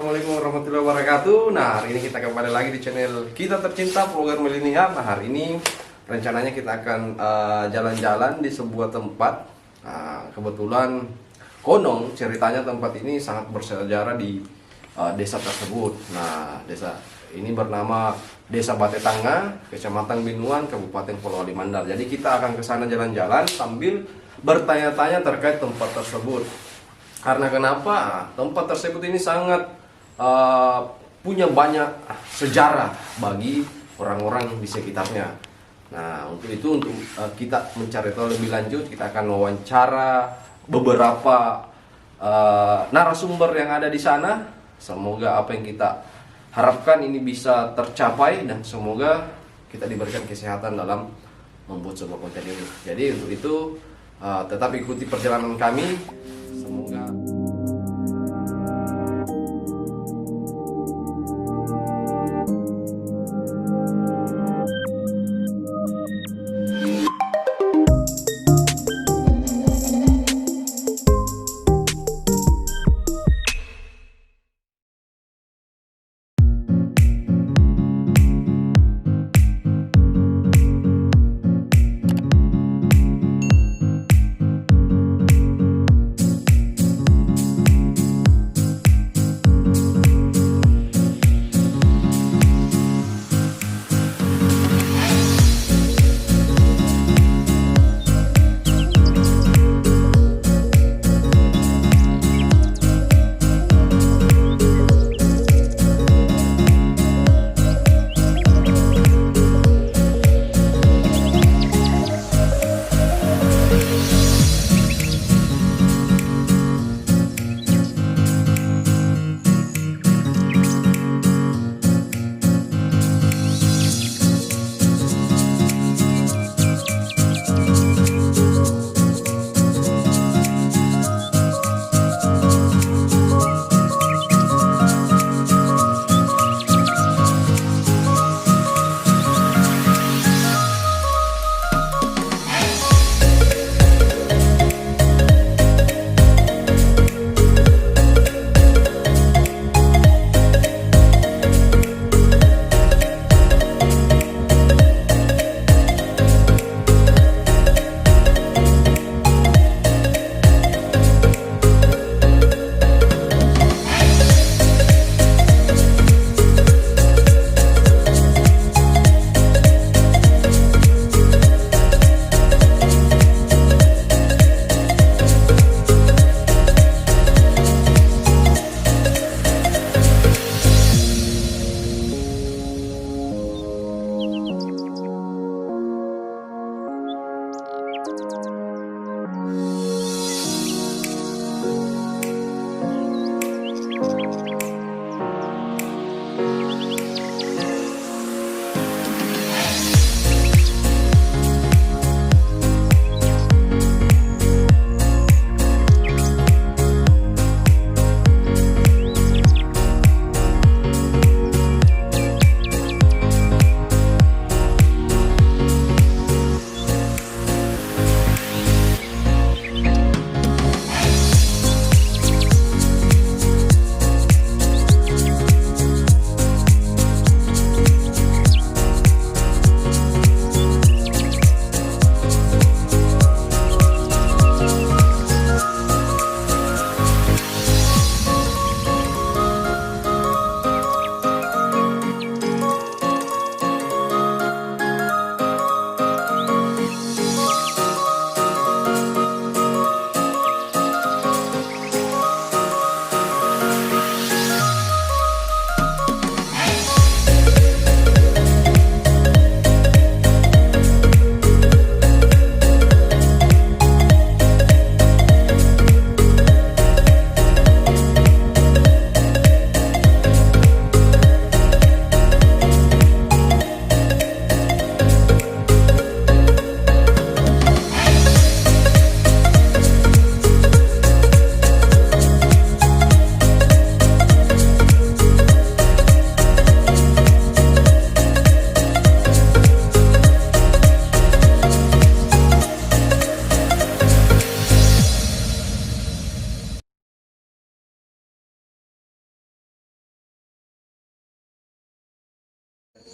Assalamualaikum warahmatullahi wabarakatuh. Nah, hari ini kita kembali lagi di channel kita tercinta vlogger milenial. Nah, hari ini rencananya kita akan jalan-jalan di sebuah tempat. Kebetulan konon ceritanya tempat ini sangat bersejarah di desa tersebut. Nah, desa ini bernama Desa Batetanga, Kecamatan Binuan, Kabupaten Polewali Mandar. Jadi kita akan ke sana jalan-jalan sambil bertanya-tanya terkait tempat tersebut. Karena kenapa? Tempat tersebut ini sangat punya banyak sejarah bagi orang-orang di sekitarnya. Nah, untuk itu kita mencari tahu lebih lanjut, kita akan wawancara beberapa narasumber yang ada di sana. Semoga apa yang kita harapkan ini bisa tercapai dan semoga kita diberikan kesehatan dalam membuat sebuah konten ini. Jadi untuk itu tetap ikuti perjalanan kami. Semoga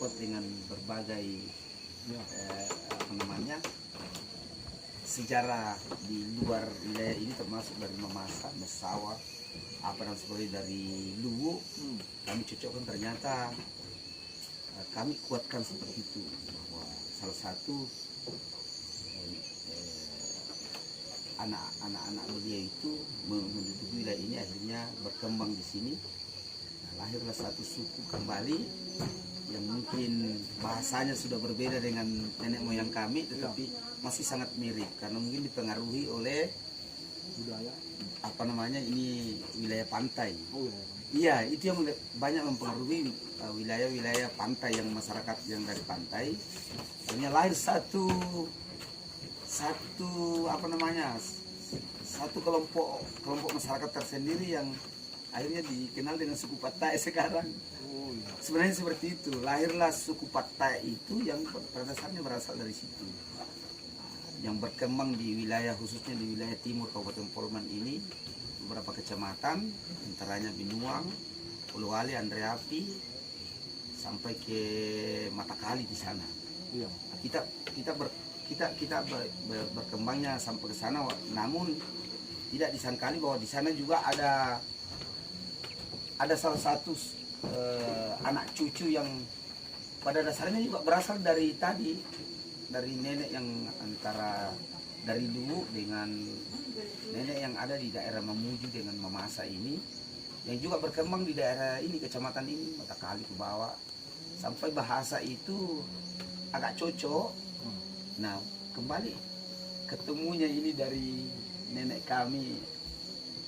repot dengan berbagai apa namanya sejarah di luar wilayah ini, termasuk dari memasak, bersawah, apa dan sebagainya dari Luwu. Kami cocokkan, ternyata kami kuatkan seperti itu, bahwa salah satu anak-anak beliau itu menduduki wilayah ini, akhirnya berkembang di sini. Nah, lahirlah satu suku kembali yang mungkin bahasanya sudah berbeda dengan nenek moyang kami, tetapi masih sangat mirip karena mungkin dipengaruhi oleh budaya apa namanya ini wilayah pantai. iya. Iya, itu yang banyak mempengaruhi wilayah-wilayah pantai, yang masyarakat yang dari pantai. Akhirnya lahir satu apa namanya satu kelompok masyarakat tersendiri yang akhirnya dikenal dengan suku Pattaya sekarang. Sebenarnya seperti itu, lahirlah suku Pattaya itu yang pada dasarnya berasal dari situ, yang berkembang di wilayah, khususnya di wilayah timur Kabupaten Polman ini, beberapa kecamatan, antaranya Binuang, Polowali, Andreapi, sampai ke Matakali di sana. Iya. Kita berkembangnya sampai ke sana, namun tidak disangkali bahwa di sana juga ada salah satu anak cucu yang pada dasarnya juga berasal dari nenek yang antara dari dulu dengan nenek yang ada di daerah Mamuju dengan Mamasa ini, yang juga berkembang di daerah ini, kecamatan ini, Matakali ke bawah, sampai bahasa itu agak cocok. Nah, kembali ketemunya ini dari nenek kami,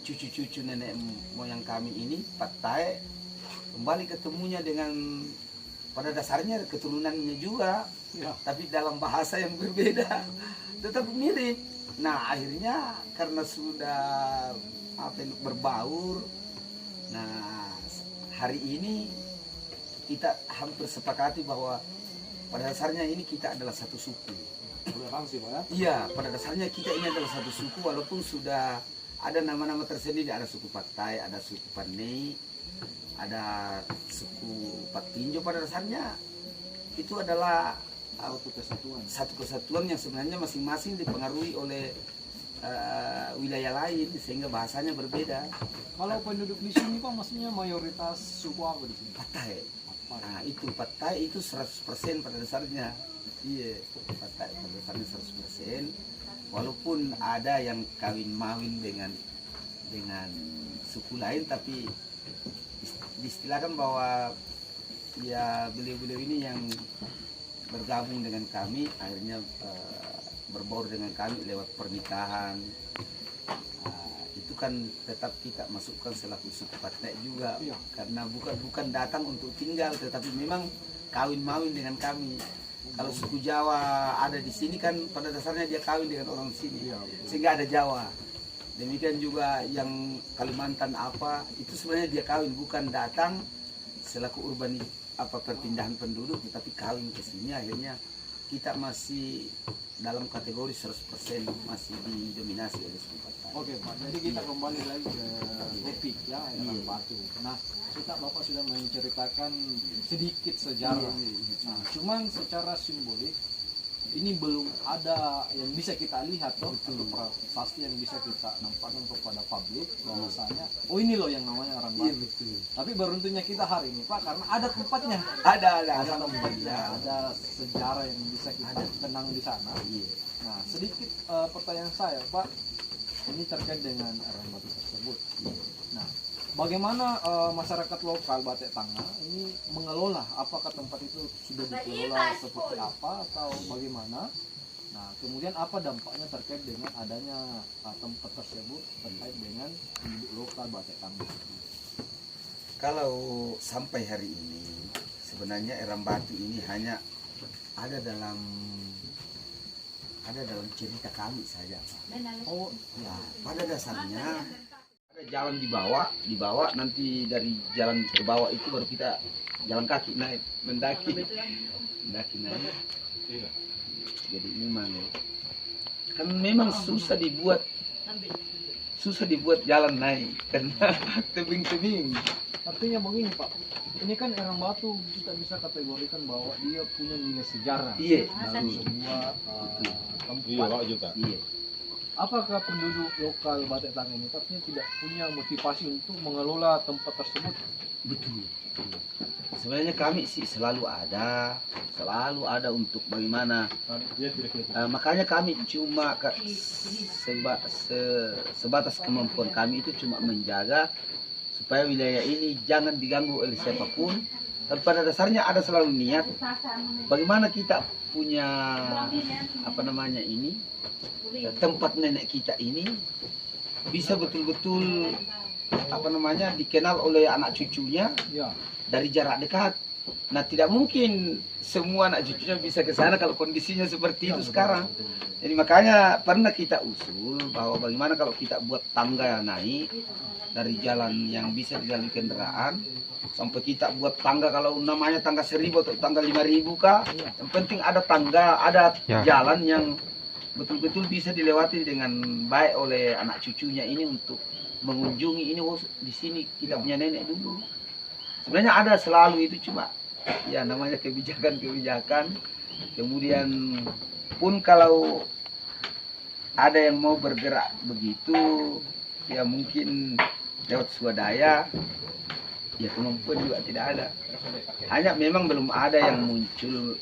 cucu-cucu nenek moyang kami ini, Pattaya, kembali ketemunya dengan pada dasarnya keturunannya juga, tapi dalam bahasa yang berbeda, tetap mirip. Nah, akhirnya karena sudah berbaur, nah hari ini kita hampir sepakati bahwa pada dasarnya ini kita adalah satu suku. Iya, pada dasarnya kita ini adalah satu suku, walaupun sudah ada nama-nama tersendiri, ada suku Pattaya, ada suku Panei, ada suku Patinjo. Pada dasarnya itu adalah satu kesatuan yang sebenarnya masing-masing dipengaruhi oleh wilayah lain, sehingga bahasanya berbeda. Kalau penduduk di sini Pak, maksudnya mayoritas suku apa di sini? Pattaya. Nah, itu Pattaya itu 100% pada dasarnya. Iya, Pattaya pada dasarnya 100%. Walaupun ada yang kawin mawin dengan suku lain, tapi diistilahkan bahwa ya beliau-beliau ini yang bergabung dengan kami, akhirnya berbaur dengan kami lewat pernikahan. Itu kan tetap kita masukkan selaku suku Pattaya juga, karena bukan datang untuk tinggal, tetapi memang kawin mawin dengan kami. Kalau suku Jawa ada di sini kan pada dasarnya dia kawin dengan orang sini, sehingga ada Jawa. Demikian juga yang Kalimantan apa itu sebenarnya dia kawin, bukan datang selaku perpindahan penduduk, tetapi kawin ke sini. Akhirnya kita masih dalam kategori 100% masih didominasi oleh suku Pattaya. Oke Pak, jadi kita kembali lagi ke topik ya, Eram Batu. Nah, kita Bapak sudah menceritakan sedikit sejarah. Nah, cuman secara simbolik ini belum ada yang bisa kita lihat atau prasasti yang bisa kita nampakkan kepada publik bahwasanya oh ini loh yang namanya Eram Batu. Tapi beruntungnya kita hari ini Pak, karena ada tempatnya. Ada tempatnya, ada sejarah yang bisa kita kenang di sana. Nah, sedikit pertanyaan saya Pak, ini terkait dengan Eram Batu tersebut. Nah, bagaimana masyarakat lokal Batek Tangga ini mengelola? Apakah tempat itu sudah dikelola seperti apa atau bagaimana? Nah, kemudian apa dampaknya terkait dengan adanya tempat tersebut terkait dengan penduduk lokal Batek Tangga? Kalau sampai hari ini sebenarnya Eram Batu ini hanya ada dalam cerita kami saja, Pak. Oh, ya, pada dasarnya ada jalan di bawah nanti dari jalan ke bawah itu baru kita jalan kaki naik, mendaki naik. Jadi memang susah dibuat jalan naik karena tebing-tebing. Artinya begini Pak, ini kan Erang Batu kita bisa kategorikan bahwa dia punya nilai sejarah Iya. dalam sebuah Iya, tempat. Pak juga. Iya. Apakah penduduk lokal Batik Tangga ini artinya tidak punya motivasi untuk mengelola tempat tersebut? Betul. Sebenarnya kami sih selalu ada untuk bagaimana. Makanya kami cuma sebatas kemampuan kami itu cuma menjaga supaya wilayah ini jangan diganggu oleh siapapun. Tapi pada dasarnya ada selalu niat bagaimana kita punya tempat nenek kita ini bisa betul-betul dikenal oleh anak cucunya Ya, dari jarak dekat. Nah, tidak mungkin semua anak cucunya bisa ke sana kalau kondisinya seperti itu sekarang. Jadi makanya pernah kita usul bahwa bagaimana kalau kita buat tangga yang naik dari jalan yang bisa dilalui kendaraan sampai kita buat tangga, kalau namanya tangga 1000 atau tangga 5000 kah, yang penting ada tangga, ada jalan yang betul-betul bisa dilewati dengan baik oleh anak cucunya ini untuk mengunjungi ini. Oh, di sini kita punya nenek dulu. Sebenarnya ada selalu itu, cuma ya namanya kebijakan. Kemudian pun kalau ada yang mau bergerak begitu, ya mungkin lewat swadaya, ya kemampuan juga tidak ada. Hanya memang belum ada yang muncul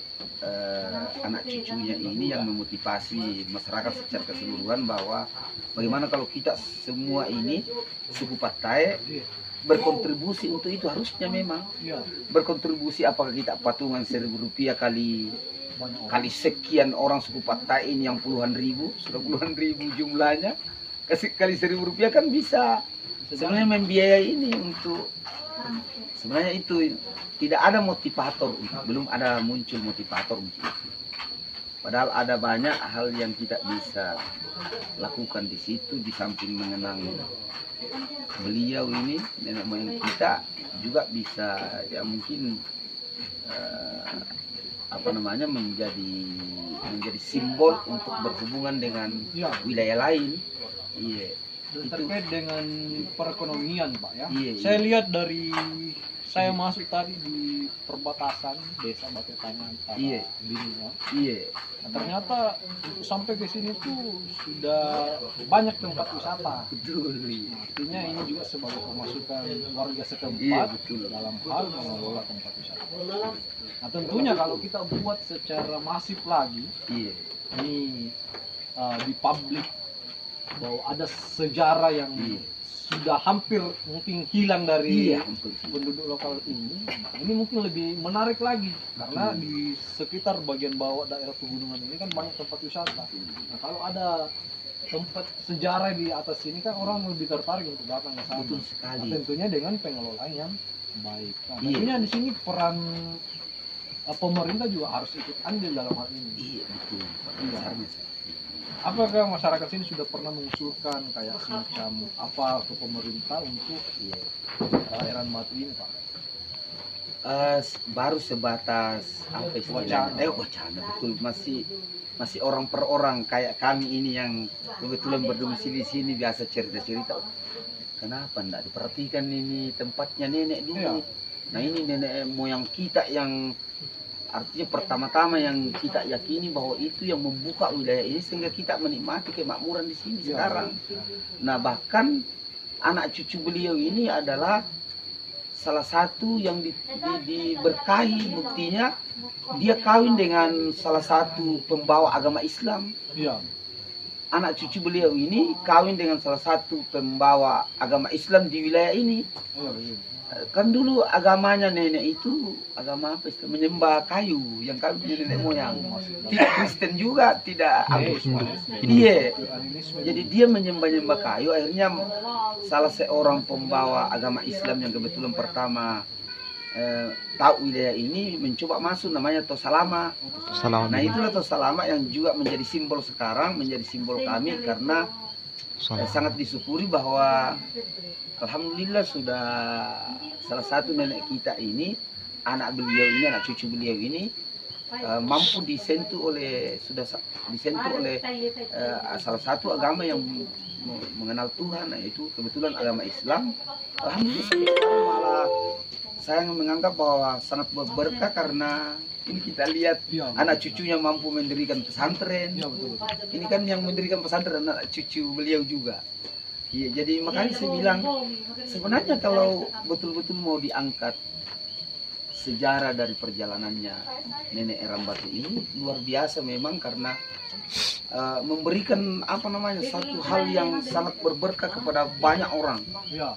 anak cucunya ini yang memotivasi masyarakat secara keseluruhan bahwa bagaimana kalau kita semua ini suku Pattaya berkontribusi untuk itu. Harusnya memang berkontribusi, apakah kita patungan 1000 rupiah kali sekian orang suku Pattaya ini yang puluhan ribu, sudah puluhan ribu jumlahnya, kasih kali 1000 rupiah kan bisa sebenarnya membiayai ini untuk. Sebenarnya itu tidak ada motivator, belum ada muncul motivator untuk itu. Padahal ada banyak hal yang kita bisa lakukan di situ, di samping mengenang beliau ini, nenek moyang kita, juga bisa ya mungkin menjadi simbol untuk berhubungan dengan wilayah lain. Iya. Dan terkait dengan perekonomian Pak ya. Iya, Saya lihat dari saya masuk tadi di perbatasan desa Batik Tangga antara Iya. Binuang. Iya. Nah, ternyata untuk sampai ke sini tuh sudah banyak tempat wisata. Betul. Nah, artinya ini juga sebagai pemasukan warga setempat Iya, betul. dalam hal mengelola tempat wisata. Nah, tentunya kalau kita buat secara masif lagi, Iya. ini di publik bahwa ada sejarah yang sudah hampir mungkin hilang dari Iya, betul. penduduk lokal ini. Nah, ini mungkin lebih menarik lagi karena di sekitar bagian bawah daerah pegunungan ini kan banyak tempat wisata. Nah, kalau ada tempat sejarah di atas sini kan orang lebih tertarik untuk datang ke sana. Betul sekali. Nah, tentunya dengan pengelolaan yang baik. Nah, Iya. tentunya di sini peran pemerintah juga harus ikut andil dalam hal ini. Iya, betul. Iya. Apakah masyarakat sini sudah pernah mengusulkan kayak semacam apa ke pemerintah untuk Erang Batu ini Pak? Baru sebatas apa istilahnya? Wacana, betul. Masih orang per orang kayak kami ini yang kebetulan berdomisili di sini biasa cerita-cerita. Kenapa enggak diperhatikan ini tempatnya nenek dulu? Nah, ini nenek moyang kita yang artinya pertama-tama yang kita yakini bahwa itu yang membuka wilayah ini sehingga kita menikmati kemakmuran di sini sekarang. Nah, bahkan anak cucu beliau ini adalah salah satu yang diberkahi, buktinya dia kawin dengan salah satu pembawa agama Islam. Iya. Anak cucu beliau ini kawin dengan salah satu pembawa agama Islam di wilayah ini. Kan dulu agamanya nenek itu agama apa? Menyembah kayu yang kami punya nenek moyang. Tidak Kristen juga, tidak Iya. Jadi dia menyembah kayu. Akhirnya salah seorang pembawa agama Islam yang kebetulan pertama tahu wilayah ini mencoba masuk, namanya Tosalama. Nah, itulah Tosalama yang juga menjadi simbol sekarang, menjadi simbol kami karena sangat disyukuri bahwa alhamdulillah sudah salah satu nenek kita ini, anak beliau ini, anak cucu beliau ini mampu disentuh oleh salah satu agama yang mengenal Tuhan, yaitu kebetulan agama Islam. Alhamdulillah sekarang malah saya menganggap bahwa sangat berberkah karena ini kita lihat Iya, anak betul. cucunya mampu mendirikan pesantren. Iya, betul, betul. Ini kan yang mendirikan pesantren anak cucu beliau juga. Iya, jadi makanya saya bilang sebenarnya kalau betul-betul mau diangkat sejarah dari perjalanannya Nenek Eram Batu ini luar biasa memang karena memberikan apa namanya satu hal yang sangat berberkah kepada banyak orang. Iya.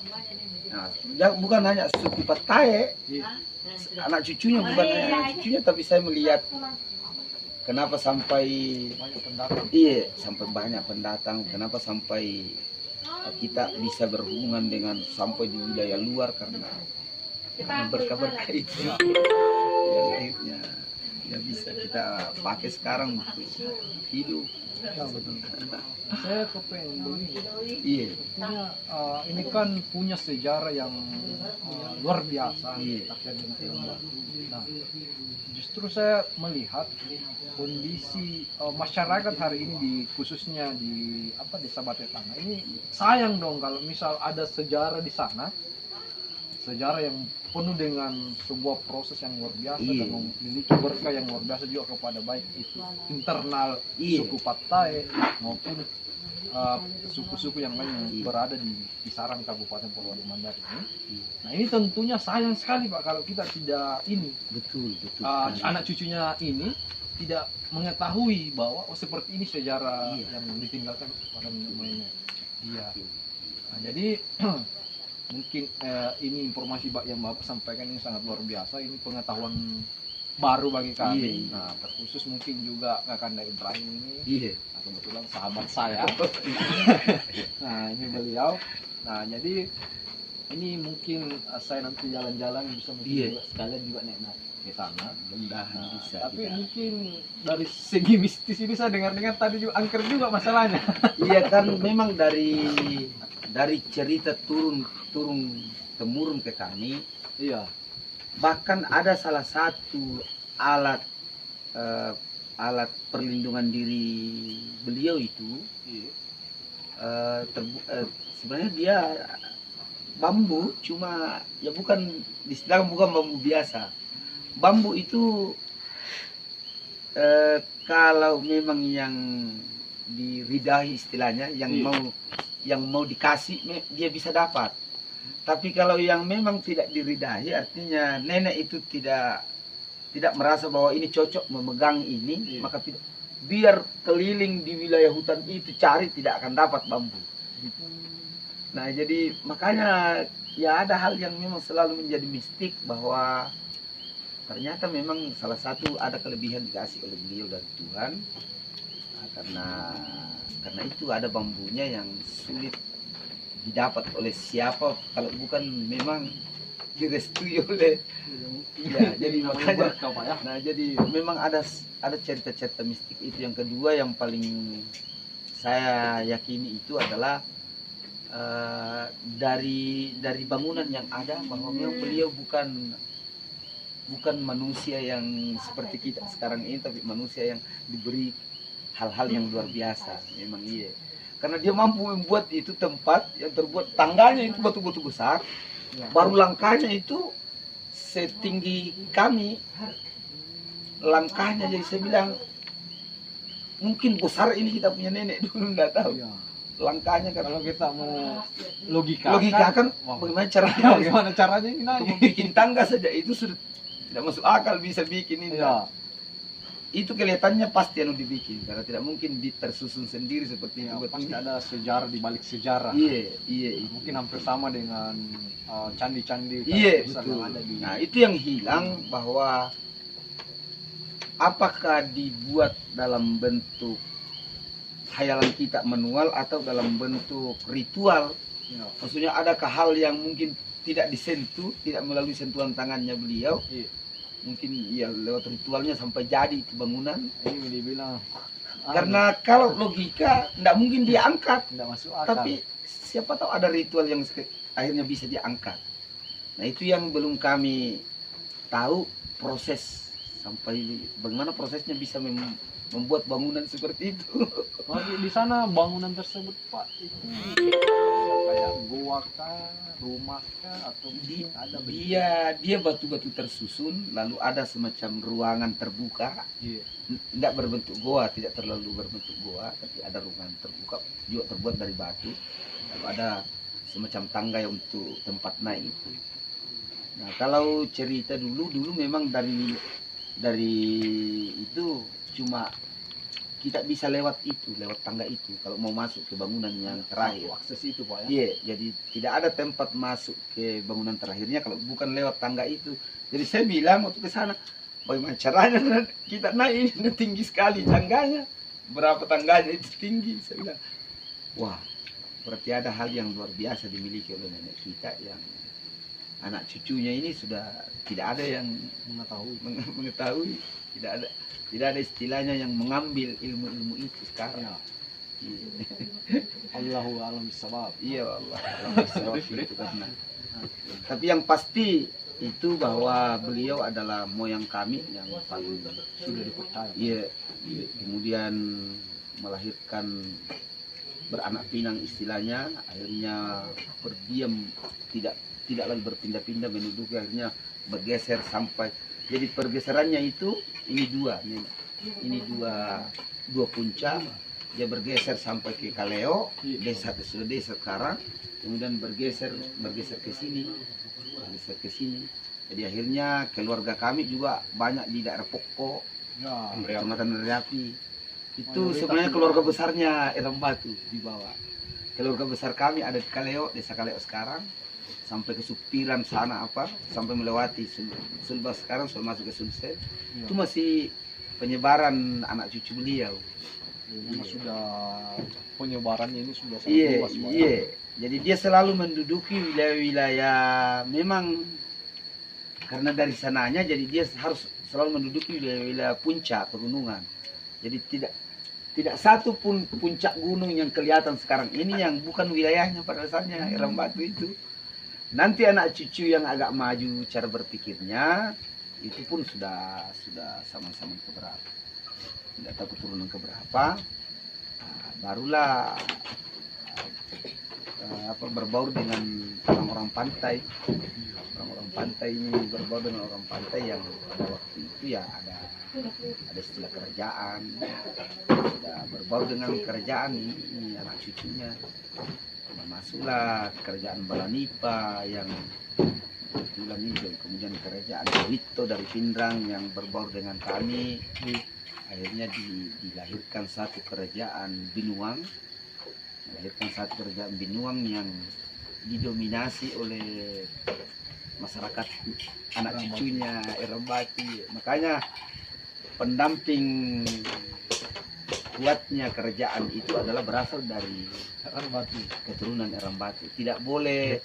Nah, bukan hanya suku Patae, anak cucunya bukan hanya anak cucunya, tapi saya melihat kenapa sampai Banyak pendatang. iya sampai banyak pendatang, kenapa sampai kita bisa berhubungan dengan sampai di wilayah luar karena berkah-berkah itu yang akhirnya ya bisa kita pakai sekarang untuk hidup. Ya, betul. Saya kepengen begini. Iya, Artinya ini kan punya sejarah yang luar biasa Iya. terkait dengan Eram Batu. Nah, justru saya melihat kondisi masyarakat hari ini khususnya di Desa Batu Tangga ini sayang dong kalau misal ada sejarah di sana, sejarah yang penuh dengan sebuah proses yang luar biasa Iya. dan memiliki berkah yang luar biasa juga kepada baik itu internal Iya. suku Patae maupun suku-suku yang lain yang Iya. berada di kisaran Kabupaten Polewali Mandar ini. Iya. Nah ini tentunya sayang sekali Pak kalau kita tidak ini betul betul. anak cucunya ini tidak mengetahui bahwa seperti ini sejarah Iya. yang ditinggalkan pada nenek. Iya. Nah, jadi mungkin ini informasi yang Bapak sampaikan ini sangat luar biasa. Ini pengetahuan baru bagi kami. Iya. Nah, terkhusus mungkin juga Kakanda Ibrahim ini. Iya. Nah, kebetulan sahabat saya. Nah, ini beliau. Nah, jadi ini mungkin saya nanti jalan-jalan bisa mungkin Iya. juga sekalian juga naik ke sana. Mudah-mudahan Nah, bisa. tapi kita. mungkin dari segi mistis ini saya dengar-dengar tadi juga angker juga masalahnya. Iya kan memang dari cerita turun temurun ke kami, Iya. bahkan ada salah satu alat perlindungan diri beliau itu Iya. sebenarnya dia bambu, cuma ya bukan bukan bambu biasa. Bambu itu kalau memang yang diridahi istilahnya, Iya. yang mau dikasih dia bisa dapat. Tapi kalau yang memang tidak diridahi, artinya nenek itu tidak merasa bahwa ini cocok memegang ini, Iya. maka tidak, biar keliling di wilayah hutan itu cari tidak akan dapat bambu. Nah jadi makanya ya ada hal yang memang selalu menjadi mistik bahwa ternyata memang salah satu ada kelebihan dikasih oleh beliau dari Tuhan. Nah, karena itu ada bambunya yang sulit didapat oleh siapa kalau bukan memang direstui oleh ya, jadi makanya Berkah, Pak, ya. nah jadi memang ada cerita-cerita mistik itu. Yang kedua yang paling saya yakini itu adalah dari bangunan yang ada bahwa memang beliau bukan manusia yang seperti kita sekarang ini, tapi manusia yang diberi hal-hal yang luar biasa. Memang iya, karena dia mampu membuat itu tempat yang terbuat tangganya itu batu-batu besar, Ya. baru langkahnya itu setinggi kami langkahnya. Jadi saya bilang mungkin besar ini kita punya nenek dulu, nggak tahu Iya. langkahnya kan. Kalau kita mau logika Kan wah, bagaimana caranya bagaimana caranya ini naik? untuk bikin tangga saja itu sudah tidak masuk akal bisa bikin ini. Iya. Itu kelihatannya pasti yang dibikin karena tidak mungkin tersusun sendiri seperti Ya, itu. pasti ada sejarah di balik sejarah. Iya itu. Mungkin hampir sama dengan candi-candi Iya besar betul. yang ada di Nah itu yang hilang, bahwa apakah dibuat dalam bentuk hayalan kita manual atau dalam bentuk ritual. ya. Maksudnya adakah hal yang mungkin tidak disentuh, tidak melalui sentuhan tangannya beliau, Iya. mungkin ya lewat ritualnya sampai jadi itu bangunan. Ini dibilang Karena kalau logika tidak mungkin diangkat, tidak masuk akal. tapi siapa tahu ada ritual yang akhirnya bisa diangkat. Nah itu yang belum kami tahu proses sampai bagaimana prosesnya bisa membuat bangunan seperti itu. Di sana bangunan tersebut Pak itu kayak goa kah, rumah kah, atau mungkin ada Dia batu-batu tersusun, lalu ada semacam ruangan terbuka, Iya. tidak berbentuk goa, tidak terlalu berbentuk goa, tapi ada ruangan terbuka juga terbuat dari batu, lalu ada semacam tangga yang untuk tempat naik itu. Nah, kalau cerita dulu memang dari itu cuma kita bisa lewat tangga itu kalau mau masuk ke bangunan yang terakhir. Akses itu Pak ya. Iya, jadi tidak ada tempat masuk ke bangunan terakhirnya kalau bukan lewat tangga itu. Jadi saya bilang waktu ke sana, bagaimana caranya kita naik ini tinggi sekali tangganya. Berapa tangganya itu tinggi, saya bilang. Wah, berarti ada hal yang luar biasa dimiliki oleh nenek kita yang anak cucunya ini sudah tidak ada yang mengetahui, tidak ada istilahnya yang mengambil ilmu-ilmu itu sekarang. Ya. Iya. Allahu a'lam bishawab. Iya Allah, itu karena. Tapi yang pasti itu bahwa beliau adalah moyang kami yang paling Sudah dipercaya. iya, kemudian melahirkan beranak pinang istilahnya, akhirnya berdiam, tidak lagi berpindah-pindah menduduki, akhirnya bergeser sampai jadi pergeserannya itu ini dua puncak, dia bergeser sampai ke Kaleo, desa sekarang, kemudian bergeser ke sini, jadi akhirnya keluarga kami juga banyak di daerah Pokok, Ya. Kecamatan Riapi. Itu sebenarnya keluarga besarnya Eram Batu di bawah. Keluarga besar kami ada di Kaleo, desa Kaleo sekarang, sampai ke Supiran sana sampai melewati Sulba sekarang sudah masuk ke Sulsel. Ya. Itu masih penyebaran anak cucu beliau. Memang sudah penyebarannya ini sudah sangat Iya, luas Pak ya. iya. Jadi dia selalu menduduki wilayah-wilayah, memang karena dari sananya jadi dia harus selalu menduduki wilayah-wilayah puncak pegunungan. Jadi tidak satu pun puncak gunung yang kelihatan sekarang ini yang bukan wilayahnya pada dasarnya Eram Batu itu. Nanti anak cucu yang agak maju cara berpikirnya itu pun sudah sama-sama keberapa, tidak tahu keturunan keberapa. Nah, barulah berbaur dengan orang-orang pantai. Orang-orang pantai ini berbaur dengan orang pantai yang pada waktu itu ya ada istilah kerajaan, sudah berbaur dengan kerajaan ini anak cucunya. Masuklah kerajaan Balanipa yang kebetulan itu, kemudian kerajaan Wito dari Pindrang yang berbaur dengan kami. Akhirnya dilahirkan satu kerajaan Binuang, yang didominasi oleh masyarakat anak cucunya Eram Batu. Makanya pendamping kuatnya kerajaan itu adalah berasal dari keturunan Eram Batu. Tidak boleh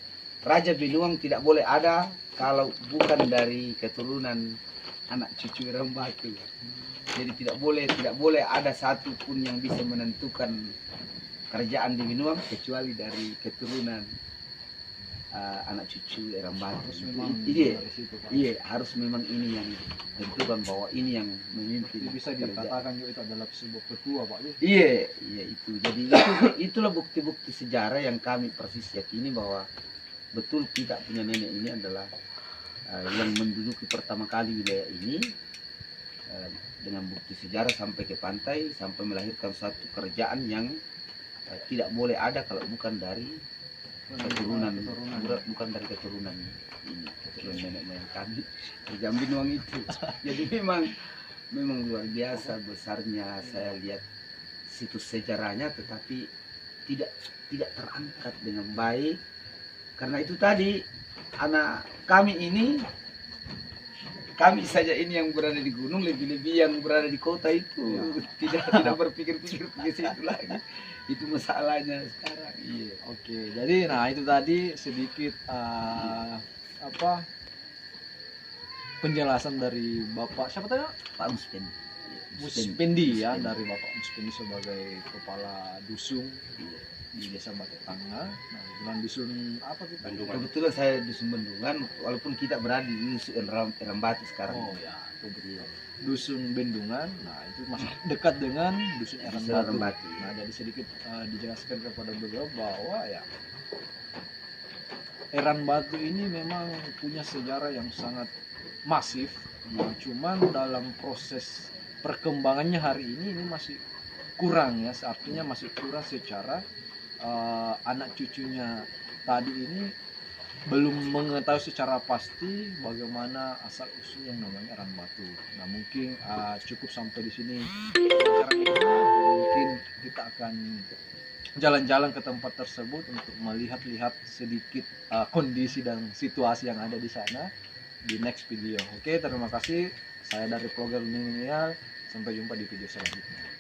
Raja Binuang tidak boleh ada kalau bukan dari keturunan anak cucu Eram Batu. Jadi tidak boleh ada satu pun yang bisa menentukan kerajaan di Binuang kecuali dari keturunan anak cucu Eram Batu. Harus memang Iya, dari situ, Pak. iya, harus memang ini yang tentukan bahwa ini yang memimpin. Jadi bisa dikatakan juga itu adalah sebuah petua Pak ya. Iya, itu. Jadi itulah bukti-bukti sejarah yang kami persis yakini bahwa betul kita punya nenek ini adalah yang menduduki pertama kali wilayah ini dengan bukti sejarah sampai ke pantai, sampai melahirkan satu kerajaan yang tidak boleh ada kalau bukan dari keturunan keturunan nenek moyang kami kerajaan Binuang itu. Jadi memang luar biasa besarnya. Saya lihat situs sejarahnya, tetapi tidak terangkat dengan baik karena itu tadi anak kami saja ini yang berada di gunung, lebih-lebih yang berada di kota itu tidak berpikir-pikir ke situ lagi. Itu masalahnya sekarang. Iya. Oke, jadi nah itu tadi sedikit penjelasan dari Bapak siapa tadi? Pak Muspen. Muspendi ya, dari Bapak Muspendi sebagai kepala dusun di Desa Batik Tangga. Nah, bukan dusun apa kita? Kebetulan saya dusun Bendungan, walaupun kita berada di dusun Eram Batu sekarang. Oh ya, kebetulan. Dusun Bendungan, nah itu masih dekat dengan dusun Eram Batu. Nah, jadi sedikit dijelaskan kepada beliau bahwa ya Eran Batu ini memang punya sejarah yang sangat masif, yang cuman dalam proses perkembangannya hari ini masih kurang ya, artinya masih kurang secara anak cucunya tadi ini belum mengetahui secara pasti bagaimana asal usul yang namanya Eran Batu. Nah mungkin cukup sampai di sini wawancara ini. Mungkin kita akan jalan-jalan ke tempat tersebut untuk melihat-lihat sedikit kondisi dan situasi yang ada di sana di next video. Oke, terima kasih. Saya dari Vlogger Milenial. Sampai jumpa di video selanjutnya.